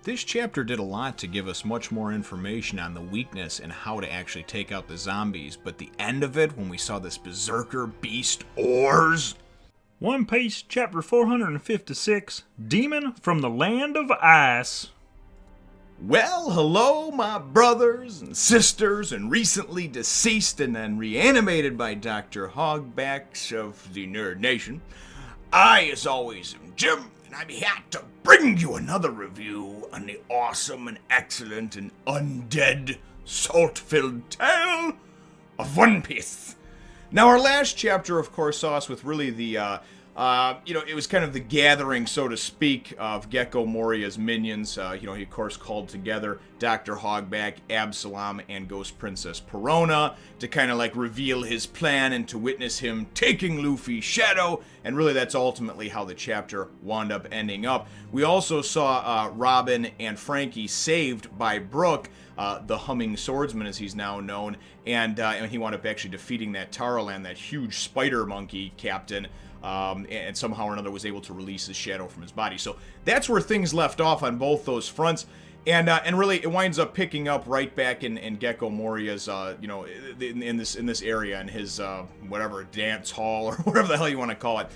This chapter did a lot to give us much more information on the weakness and how to actually take out the zombies, but the end of it, when we saw this Berserker beast Oars... One Piece, chapter 456, Demon from the Land of Ice. Well, hello, my brothers and sisters, and recently deceased and then reanimated by Dr. Hogbacks of the Nerd Nation. I, as always, am Jim, and I'm here to bring you another review on the awesome and excellent and undead, salt-filled tale of One Piece. Now, our last chapter, of course, saw us with really the, it was kind of the gathering, so to speak, of Gecko Moria's minions. He, of course, called together Dr. Hogback, Absalom, and Ghost Princess Perona to kind of, like, reveal his plan and to witness him taking Luffy's shadow, and really that's ultimately how the chapter wound up ending up. We also saw Robin and Frankie saved by Brook, the Humming Swordsman, as he's now known, and he wound up actually defeating that Tarolan, that huge spider monkey captain, and somehow or another was able to release his shadow from his body. So that's where things left off on both those fronts, and really it winds up picking up right back in Gecko Moria's, in this area, in his whatever dance hall or whatever the hell you want to call it,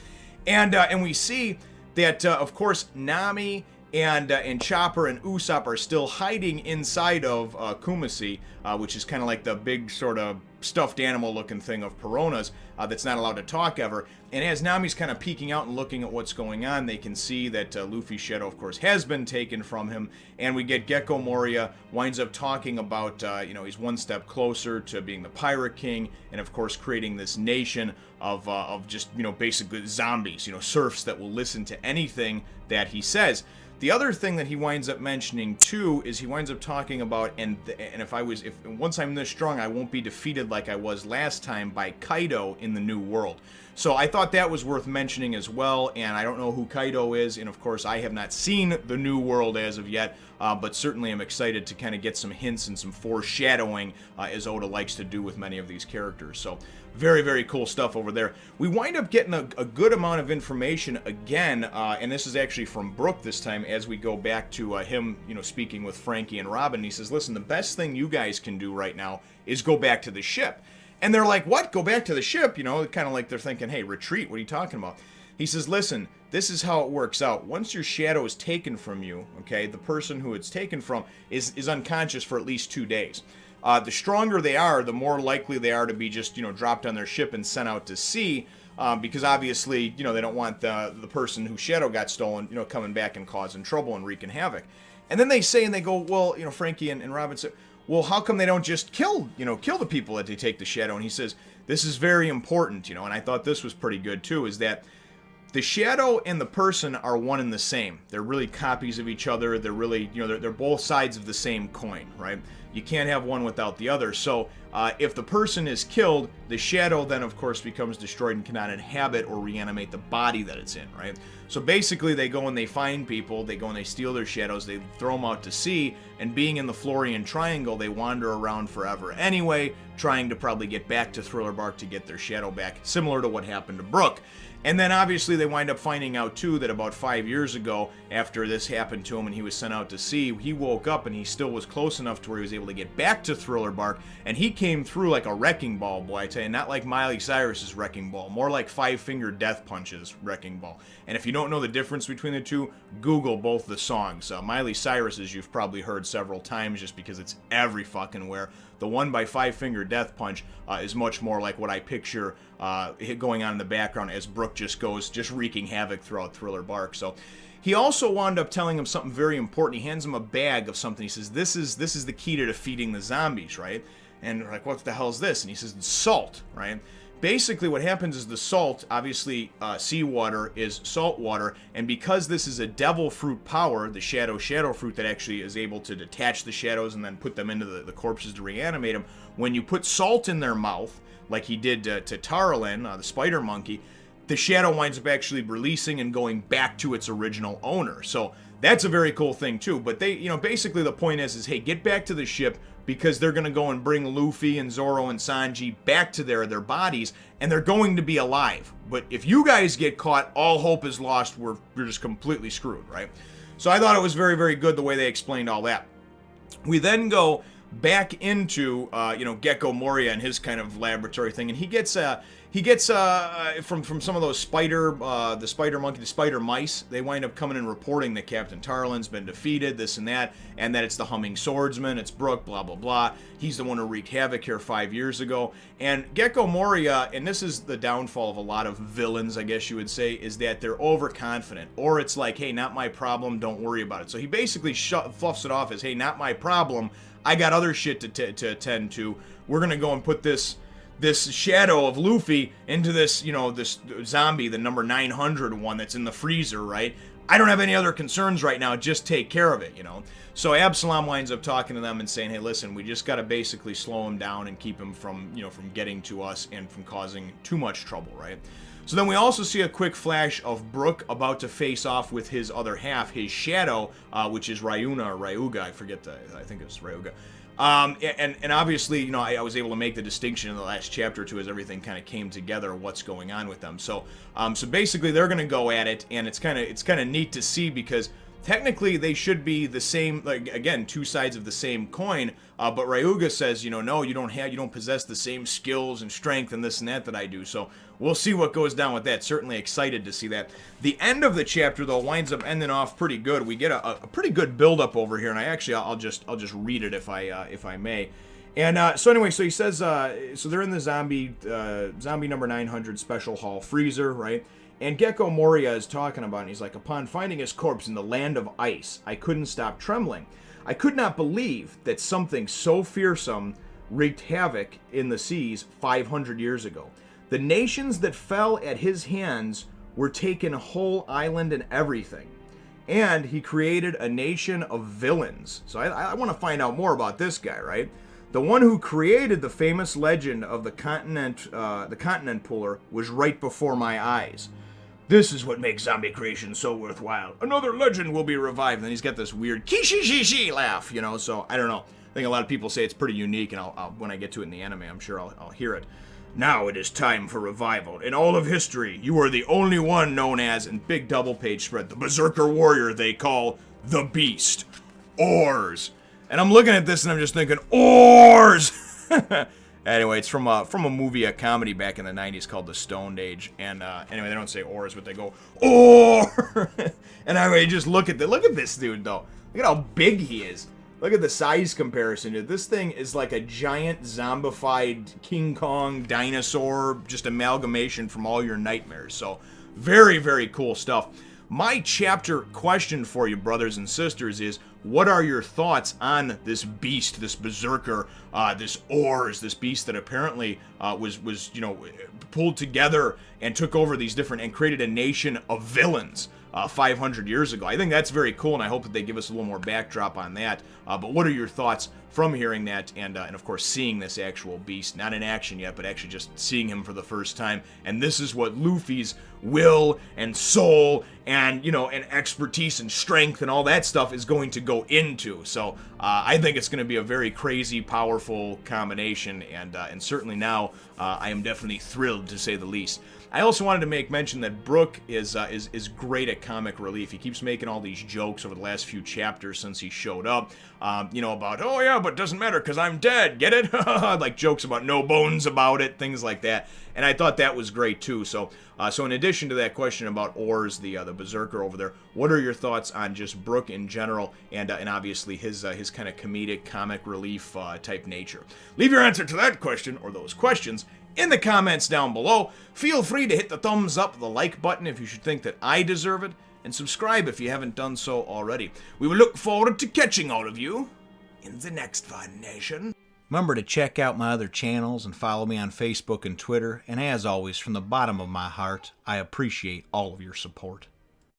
and we see that of course Nami and Chopper and Usopp are still hiding inside of Kumasi, which is kind of like the big sort of stuffed animal looking thing of Perona's that's not allowed to talk ever. And as Nami's kind of peeking out and looking at what's going on, they can see that Luffy's shadow, of course, has been taken from him. And we get Gecko Moria winds up talking about, he's one step closer to being the Pirate King, and of course creating this nation of just, basically zombies, serfs that will listen to anything that he says. The other thing that he winds up mentioning too is he winds up talking about, and if once I'm this strong, I won't be defeated like I was last time by Kaido in the New World. So I thought that was worth mentioning as well, and I don't know who Kaido is, and of course I have not seen the New World as of yet, but certainly I'm excited to kind of get some hints and some foreshadowing, as Oda likes to do with many of these characters. So very, very cool stuff over there. We wind up getting a good amount of information again, and this is actually from Brook this time, as we go back to him, speaking with Frankie and Robin. He says, listen, the best thing you guys can do right now is go back to the ship. And they're like, what? Go back to the ship? Kind of like they're thinking, hey, retreat, what are you talking about? He says, listen, this is how it works out. Once your shadow is taken from you, okay, the person who it's taken from is unconscious for at least 2 days. The stronger they are, the more likely they are to be just, dropped on their ship and sent out to sea, because obviously, they don't want the person whose shadow got stolen, coming back and causing trouble and wreaking havoc. And then they say, and they go, well, Frankie and Robin say, well, how come they don't just kill the people that they take the shadow? And he says, this is very important, and I thought this was pretty good too, is that the shadow and the person are one and the same. They're really copies of each other. They're really, they're both sides of the same coin, right? You can't have one without the other. So if the person is killed, the shadow then, of course, becomes destroyed and cannot inhabit or reanimate the body that it's in, right? So basically, they go and they find people, they go and they steal their shadows, they throw them out to sea, and being in the Florian Triangle, they wander around forever anyway, trying to probably get back to Thriller Bark to get their shadow back, similar to what happened to Brook. And then obviously they wind up finding out too that about 5 years ago, after this happened to him and he was sent out to sea, he woke up and he still was close enough to where he was able to get back to Thriller Bark, and he came through like a wrecking ball, boy, I tell you, not like Miley Cyrus's wrecking ball, more like Five Finger Death Punch's wrecking ball. And if you don't know the difference between the two, Google both the songs. Miley Cyrus's you've probably heard several times just because it's every fucking where. The one by Five Finger Death Punch is much more like what I picture going on in the background as Brook just wreaking havoc throughout Thriller Bark. So he also wound up telling him something very important. He hands him a bag of something. He says, this is the key to defeating the zombies, right? And we're like, what the hell is this? And he says, it's salt, right? Basically what happens is the salt, obviously seawater is salt water, and because this is a devil fruit power, the shadow fruit that actually is able to detach the shadows and then put them into the corpses to reanimate them, when you put salt in their mouth, like he did to Tarolan, the spider monkey, the shadow winds up actually releasing and going back to its original owner. So that's a very cool thing too. But they, basically the point is hey, get back to the ship, because they're going to go and bring Luffy and Zoro and Sanji back to their bodies, and they're going to be alive. But if you guys get caught, all hope is lost. We're just completely screwed, right? So I thought it was very, very good the way they explained all that. We then go back into Gecko Moria and his kind of laboratory thing, and he gets from some of those the spider monkey, the spider mice. They wind up coming and reporting that Captain Tarlin's been defeated, this and that it's the humming swordsman, it's Brook, blah blah blah. He's the one who wreaked havoc here 5 years ago. And Gecko Moria, and this is the downfall of a lot of villains, I guess you would say, is that they're overconfident, or it's like, hey, not my problem, don't worry about it. So he basically fluffs it off as, hey, not my problem, I got other shit to attend to. We're gonna go and put this shadow of Luffy into this, this zombie, the number 900 one that's in the freezer, right? I don't have any other concerns right now, just take care of it, So Absalom winds up talking to them and saying, hey, listen, we just got to basically slow him down and keep him from getting to us and from causing too much trouble, right? So then we also see a quick flash of Brook about to face off with his other half, his shadow, which is Ryuna or Ryuga, I think it's Ryuga. And obviously, I was able to make the distinction in the last chapter or two as everything kind of came together, what's going on with them. So basically they're going to go at it, and it's kind of neat to see, because technically they should be the same, like, again, two sides of the same coin. But Ryuga says, no, you don't possess the same skills and strength and this and that I do. So we'll see what goes down with that. Certainly excited to see that. The end of the chapter, though, winds up ending off pretty good. We get a pretty good build-up over here, and I'll just read it if I may. And so anyway, so he says, so they're in the zombie number 900 special hall freezer, right? And Gecko Moria is talking about it, and he's like, upon finding his corpse in the land of ice, I couldn't stop trembling. I could not believe that something so fearsome wreaked havoc in the seas 500 years ago. The nations that fell at his hands were taken whole island and everything. And he created a nation of villains. So I want to find out more about this guy, right? The one who created the famous legend of the continent puller was right before my eyes. This is what makes zombie creation so worthwhile. Another legend will be revived. And then he's got this weird kishi laugh, so I don't know. I think a lot of people say it's pretty unique, and I'll when I get to it in the anime, I'm sure I'll hear it. Now it is time for revival. In all of history, you are the only one known as, in big double page spread, the Berserker warrior they call the Beast. Oars. And I'm looking at this and I'm just thinking, Oars! Anyway, it's from a movie, a comedy back in the 90s called The Stone Age. And anyway, they don't say oars, but they go, Oar! And I just look at this dude, though. Look at how big he is. Look at the size comparison, dude. This thing is like a giant zombified King Kong dinosaur, just amalgamation from all your nightmares. So, very, very cool stuff. My chapter question for you, brothers and sisters, is what are your thoughts on this beast, this berserker, this Oars, this beast that apparently was pulled together and took over these different and created a nation of villains 500 years ago? I think that's very cool, and I hope that they give us a little more backdrop on that. But what are your thoughts from hearing that and of course seeing this actual beast, not in action yet, but actually just seeing him for the first time? And this is what Luffy's will and soul and and expertise and strength and all that stuff is going to go into. So I think it's going to be a very crazy, powerful combination, and certainly now I am definitely thrilled, to say the least. I also wanted to make mention that Brook is great at comic relief. He keeps making all these jokes over the last few chapters since he showed up, about, oh yeah, but it doesn't matter because I'm dead, get it? Like jokes about no bones about it, things like that. And I thought that was great too. So in addition to that question about Oars, the Berserker over there, what are your thoughts on just Brook in general, and obviously his kind of comedic comic relief type nature? Leave your answer to that question or those questions in the comments down below. Feel free to hit the thumbs up, the like button if you should think that I deserve it, and subscribe if you haven't done so already. We will look forward to catching all of you in the next Fun Nation. Remember to check out my other channels and follow me on Facebook and Twitter, and as always, from the bottom of my heart, I appreciate all of your support.